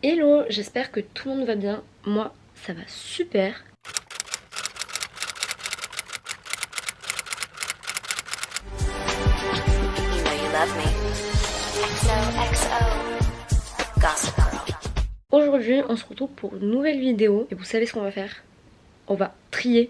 Hello, j'espère que tout le monde va bien. Moi, ça va super. You know you love me. XOXO. Gossip Girl. Aujourd'hui, on se retrouve pour une nouvelle vidéo. Et vous savez ce qu'on va faire? On va trier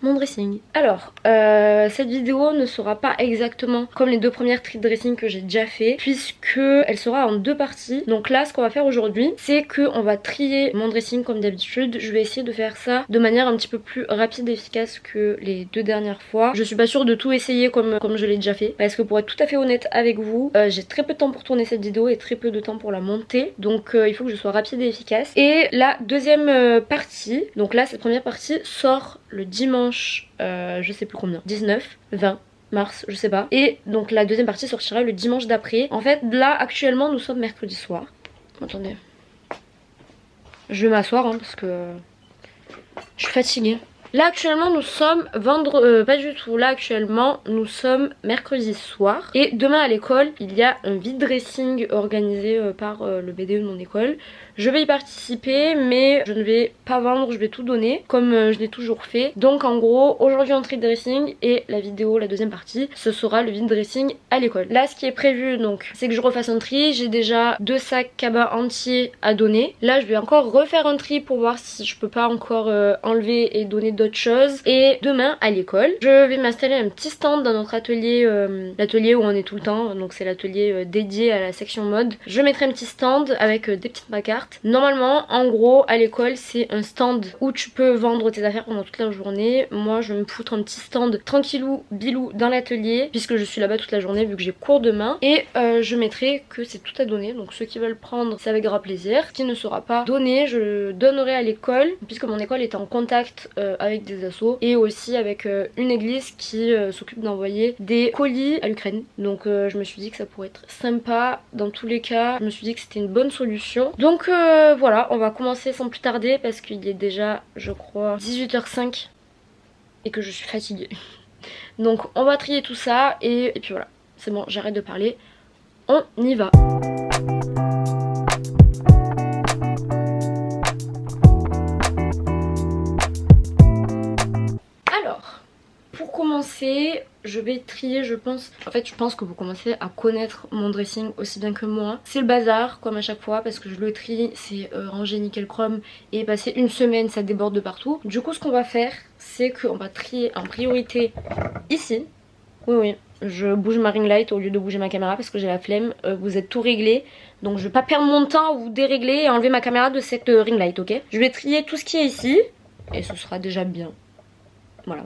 mon dressing. Alors, cette vidéo ne sera pas exactement comme les deux premières tri de dressing que j'ai déjà fait, puisque elle sera en deux parties. Donc là, ce qu'on va faire aujourd'hui, c'est qu'on va trier mon dressing comme d'habitude. Je vais essayer de faire ça de manière un petit peu plus rapide et efficace que les deux dernières fois. Je suis pas sûre de tout essayer comme je l'ai déjà fait, parce que pour être tout à fait honnête avec vous, j'ai très peu de temps pour tourner cette vidéo et très peu de temps pour la monter. Donc il faut que je sois rapide et efficace. Et la deuxième partie, donc là, cette première partie sort le dimanche, je sais plus combien, 19, 20 mars, je sais pas. Et donc la deuxième partie sortira le dimanche d'après. En fait, là, actuellement, nous sommes mercredi soir. Attendez. Je vais m'asseoir hein, parce que je suis fatiguée. Là actuellement nous sommes pas du tout, là actuellement nous sommes mercredi soir. Et demain à l'école il y a un vide dressing organisé par le BDE de mon école. Je vais y participer mais je ne vais pas vendre, je vais tout donner comme je l'ai toujours fait. Donc en gros aujourd'hui on tri de dressing et la vidéo, la deuxième partie, ce sera le vide dressing à l'école. Là ce qui est prévu donc c'est que je refasse un tri. J'ai déjà 2 sacs cabas entiers à donner. Là je vais encore refaire un tri pour voir si je peux pas encore enlever et donner d'autres choses. Et demain à l'école je vais m'installer un petit stand dans notre atelier, l'atelier où on est tout le temps, donc c'est l'atelier dédié à la section mode. Je mettrai un petit stand avec des petites pancartes. Normalement en gros à l'école c'est un stand où tu peux vendre tes affaires pendant toute la journée. Moi je vais me foutre un petit stand tranquillou bilou dans l'atelier puisque je suis là-bas toute la journée vu que j'ai cours demain. Et je mettrai que c'est tout à donner, donc ceux qui veulent prendre c'est avec grand plaisir. Ce qui ne sera pas donné je donnerai à l'école puisque mon école est en contact avec des assos et aussi avec une église qui s'occupe d'envoyer des colis à l'Ukraine. Donc je me suis dit que ça pourrait être sympa dans tous les cas. Je me suis dit que c'était une bonne solution. Donc voilà, on va commencer sans plus tarder parce qu'il est déjà je crois 18h05 et que je suis fatiguée. Donc on va trier tout ça et puis voilà, c'est bon, j'arrête de parler. On y va. Pour commencer, je vais trier je pense. En fait je pense que vous commencez à connaître mon dressing aussi bien que moi. C'est le bazar comme à chaque fois parce que je le trie, c'est ranger nickel chrome et passer une semaine ça déborde de partout. Du coup ce qu'on va faire c'est qu'on va trier en priorité ici. Oui je bouge ma ring light au lieu de bouger ma caméra parce que j'ai la flemme. Vous êtes tout réglé donc je vais pas perdre mon temps à vous dérégler et enlever ma caméra de cette ring light, ok. Je vais trier tout ce qui est ici et ce sera déjà bien. Voilà.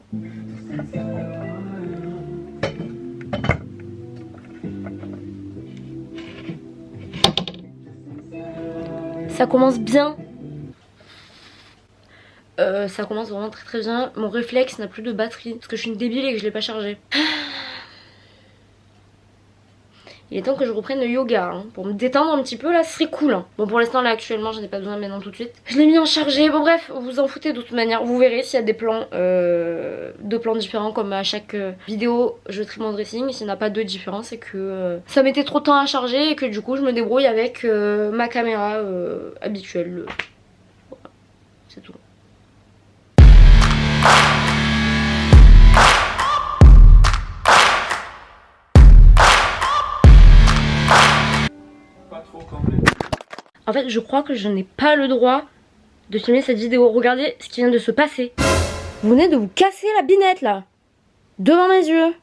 Ça commence bien. Ça commence vraiment très très bien. Mon réflexe n'a plus de batterie parce que je suis une débile et que je l'ai pas chargé. Il est temps que je reprenne le yoga hein. Pour me détendre un petit peu là, ce serait cool hein. Bon pour l'instant là actuellement j'en ai pas besoin maintenant tout de suite. Je l'ai mis en chargé, bon bref, vous vous en foutez de toute manière. Vous verrez s'il y a des plans, deux plans différents comme à chaque vidéo je trie mon dressing. S'il n'y en a pas deux différents c'est que ça mettait trop de temps à charger et que du coup je me débrouille avec ma caméra habituelle. Voilà, c'est tout. En fait je crois que je n'ai pas le droit de filmer cette vidéo. Regardez ce qui vient de se passer. Vous venez de vous casser la binette là. Devant mes yeux.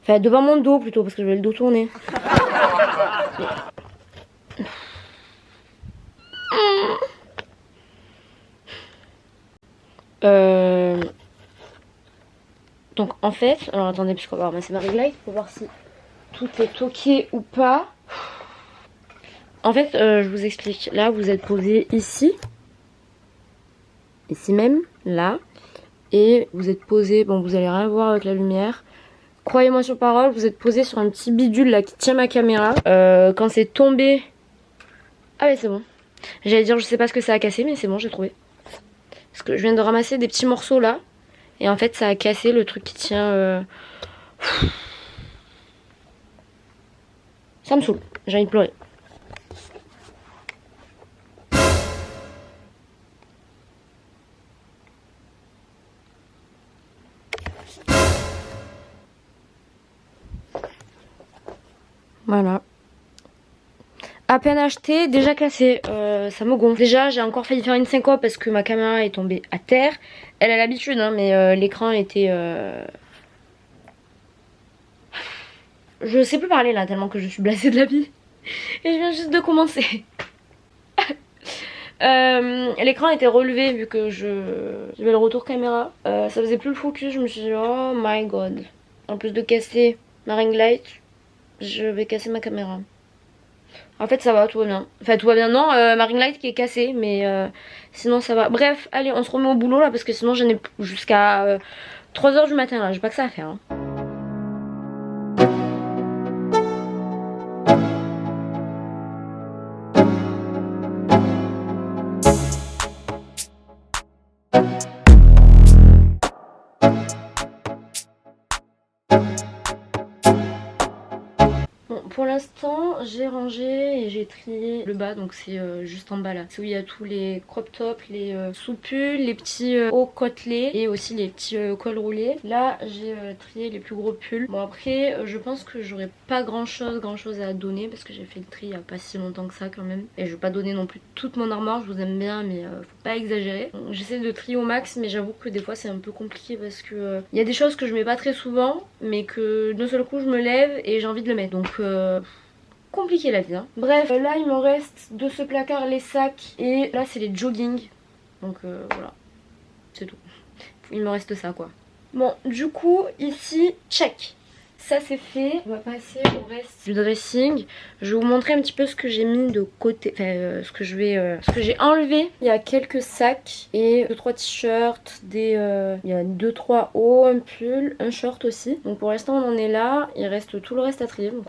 Enfin devant mon dos plutôt parce que je vais le dos tourner. Donc en fait, alors attendez puisqu'on va ramasser ma ring light pour voir si tout est ok ou pas. En fait je vous explique. Là vous êtes posé ici. Ici même, là. Et vous êtes posé, bon vous allez rien voir avec la lumière. Croyez-moi sur parole, vous êtes posé sur un petit bidule là qui tient ma caméra. Quand c'est tombé... Ah ouais c'est bon. J'allais dire je sais pas ce que ça a cassé mais c'est bon j'ai trouvé. Parce que je viens de ramasser des petits morceaux là. Et en fait ça a cassé le truc qui tient... Ça me saoule, j'ai envie de pleurer. Voilà. À peine acheté, déjà cassé, ça me gonfle. Déjà j'ai encore failli faire une syncope parce que ma caméra est tombée à terre. Elle a l'habitude hein, mais l'écran était... Je sais plus parler là tellement que je suis blasée de la vie. Et je viens juste de commencer. L'écran était relevé vu que j'avais le retour caméra. Ça faisait plus le focus, je me suis dit oh my god. En plus de casser ma ring light, je vais casser ma caméra. En fait ça va, tout va bien. Enfin tout va bien, non, ma ring light qui est cassée, mais sinon ça va. Bref, allez on se remet au boulot là parce que sinon j'en ai jusqu'à 3h du matin là, j'ai pas que ça à faire hein. Pour l'instant j'ai rangé et j'ai trié le bas, donc c'est juste en bas là. C'est où il y a tous les crop tops, les sous-pulls, les petits hauts côtelés et aussi les petits cols roulés. Là j'ai trié les plus gros pulls. Bon après je pense que j'aurai pas grand chose à donner parce que j'ai fait le tri il y a pas si longtemps que ça quand même. Et je vais pas donner non plus toute mon armoire, je vous aime bien mais faut pas exagérer. J'essaie de trier au max mais j'avoue que des fois c'est un peu compliqué parce que il y a des choses que je mets pas très souvent mais que d'un seul coup je me lève et j'ai envie de le mettre. Donc compliqué la vie hein. Bref, là il me reste de ce placard les sacs et là c'est les jogging. Donc voilà, c'est tout. Il me reste ça quoi. Bon du coup ici check. Ça c'est fait, on va passer au reste du dressing. Je vais vous montrer un petit peu ce que j'ai mis de côté, enfin ce que j'ai enlevé. Il y a quelques sacs et 2-3 t-shirts, il y a 2-3 hauts, un pull, un short aussi. Donc pour l'instant on en est là, il reste tout le reste à trier donc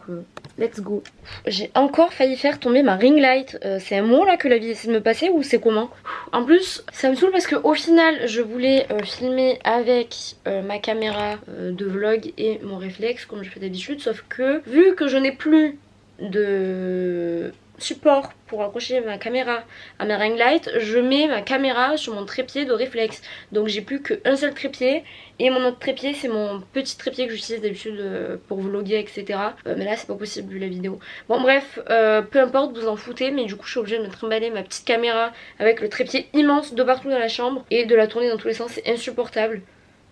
let's go. J'ai encore failli faire tomber ma ring light. C'est un mot là que la vie essaie de me passer ou c'est comment? En plus ça me saoule parce que au final je voulais filmer avec ma caméra de vlog et mon réflexe comme je fais d'habitude, sauf que vu que je n'ai plus de support pour accrocher ma caméra à ma ring light, je mets ma caméra sur mon trépied de réflexe. Donc j'ai plus qu'un seul trépied et mon autre trépied c'est mon petit trépied que j'utilise d'habitude pour vlogger etc. Mais là c'est pas possible vu la vidéo. Bon bref, peu importe, vous en foutez, mais du coup je suis obligée de me trimballer ma petite caméra avec le trépied immense de partout dans la chambre et de la tourner dans tous les sens, c'est insupportable.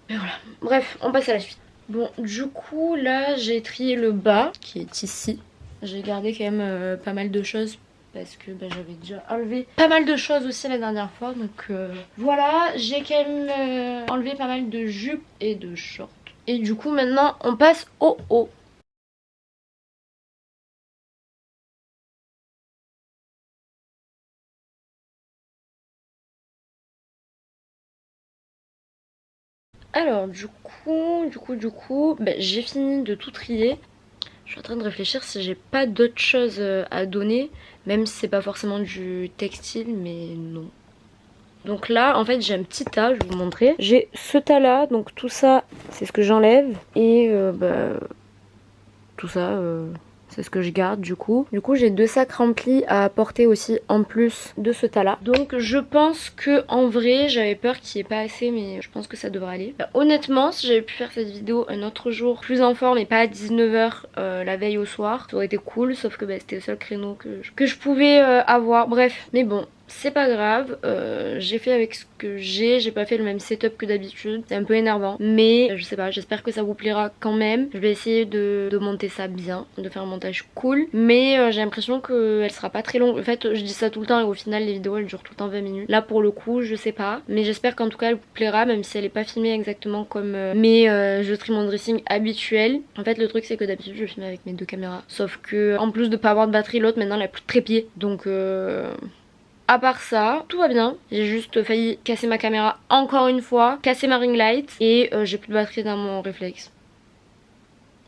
Mais voilà, bref, on passe à la suite. Bon du coup là j'ai trié le bas qui est ici. J'ai gardé quand même pas mal de choses parce que j'avais déjà enlevé pas mal de choses aussi la dernière fois. Donc voilà, j'ai quand même enlevé pas mal de jupes et de shorts. Et du coup maintenant on passe au haut. Alors du coup, j'ai fini de tout trier. Je suis en train de réfléchir si j'ai pas d'autres choses à donner, même si c'est pas forcément du textile, mais non. Donc là en fait j'ai un petit tas, je vais vous montrer. J'ai ce tas là, donc tout ça c'est ce que j'enlève et tout ça c'est ce que je garde du coup. Du coup j'ai 2 sacs remplis à apporter aussi en plus de ce tas là. Donc je pense que en vrai j'avais peur qu'il n'y ait pas assez mais je pense que ça devrait aller. Honnêtement si j'avais pu faire cette vidéo un autre jour plus en forme et pas à 19h la veille au soir, ça aurait été cool, sauf que c'était le seul créneau que je pouvais avoir. Bref, mais bon. C'est pas grave, j'ai fait avec ce que j'ai pas fait le même setup que d'habitude, c'est un peu énervant, mais je sais pas, j'espère que ça vous plaira quand même. Je vais essayer de monter ça bien, de faire un montage cool, mais j'ai l'impression qu'elle sera pas très longue. En fait je dis ça tout le temps et au final les vidéos elles durent tout le temps 20 minutes. Là pour le coup je sais pas, mais j'espère qu'en tout cas elle vous plaira, même si elle est pas filmée exactement comme mes jeux trie mon dressing habituels. En fait le truc c'est que d'habitude je filme avec mes 2 caméras, sauf que en plus de pas avoir de batterie, l'autre maintenant elle a plus de trépied, donc à part ça, tout va bien. J'ai juste failli casser ma caméra encore une fois, casser ma ring light et j'ai plus de batterie dans mon réflexe.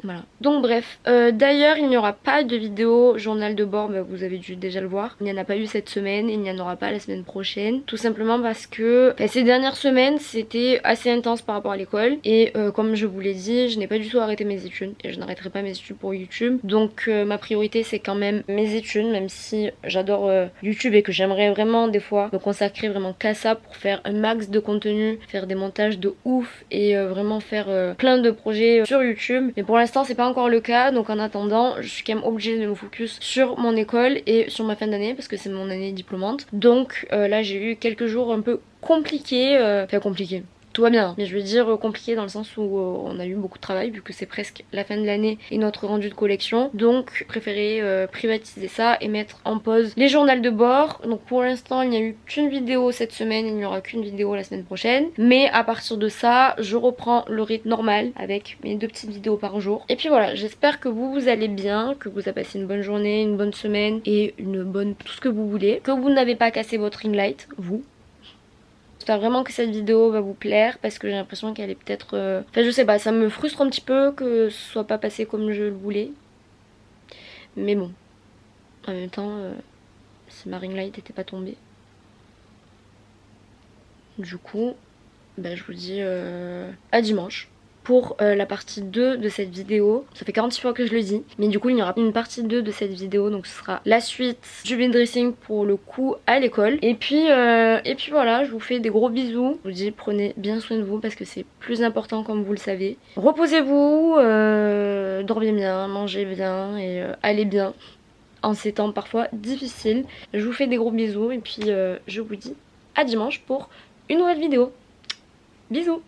Voilà. Donc bref, d'ailleurs il n'y aura pas de vidéo journal de bord, vous avez dû déjà le voir. Il n'y en a pas eu cette semaine et il n'y en aura pas la semaine prochaine. Tout simplement parce que ces dernières semaines c'était assez intense par rapport à l'école. Et comme je vous l'ai dit, je n'ai pas du tout arrêté mes études. Et je n'arrêterai pas mes études pour YouTube. Donc ma priorité c'est quand même mes études, même si j'adore YouTube et que j'aimerais vraiment des fois me consacrer vraiment qu'à ça pour faire un max de contenu, faire des montages de ouf et vraiment faire plein de projets sur YouTube. Mais pour l'instant l'instant c'est pas encore le cas, donc en attendant je suis quand même obligée de me focus sur mon école et sur ma fin d'année parce que c'est mon année diplômante. Donc là j'ai eu quelques jours un peu compliqués, enfin compliqués. Tout va bien, mais je veux dire compliqué dans le sens où on a eu beaucoup de travail vu que c'est presque la fin de l'année et notre rendu de collection. Donc préféré privatiser ça et mettre en pause les journaux de bord. Donc pour l'instant il n'y a eu qu'une vidéo cette semaine, il n'y aura qu'une vidéo la semaine prochaine. Mais à partir de ça, je reprends le rythme normal avec mes 2 petites vidéos par jour. Et puis voilà, j'espère que vous allez bien, que vous avez passé une bonne journée, une bonne semaine et une bonne tout ce que vous voulez. Que vous n'avez pas cassé votre ring light, vous. J'espère vraiment que cette vidéo va vous plaire parce que j'ai l'impression qu'elle est peut-être... Enfin je sais pas, ça me frustre un petit peu que ce soit pas passé comme je le voulais. Mais bon, en même temps, si ma ring light n'était pas tombée. Du coup, bah, je vous dis à dimanche pour la partie 2 de cette vidéo. Ça fait 46 fois que je le dis, mais du coup il y aura une partie 2 de cette vidéo, donc ce sera la suite du bin dressing pour le coup à l'école. Et puis voilà, je vous fais des gros bisous. Je vous dis prenez bien soin de vous parce que c'est plus important comme vous le savez. Reposez-vous, dormez bien, mangez bien et allez bien en ces temps parfois difficiles. Je vous fais des gros bisous et puis je vous dis à dimanche pour une nouvelle vidéo. Bisous.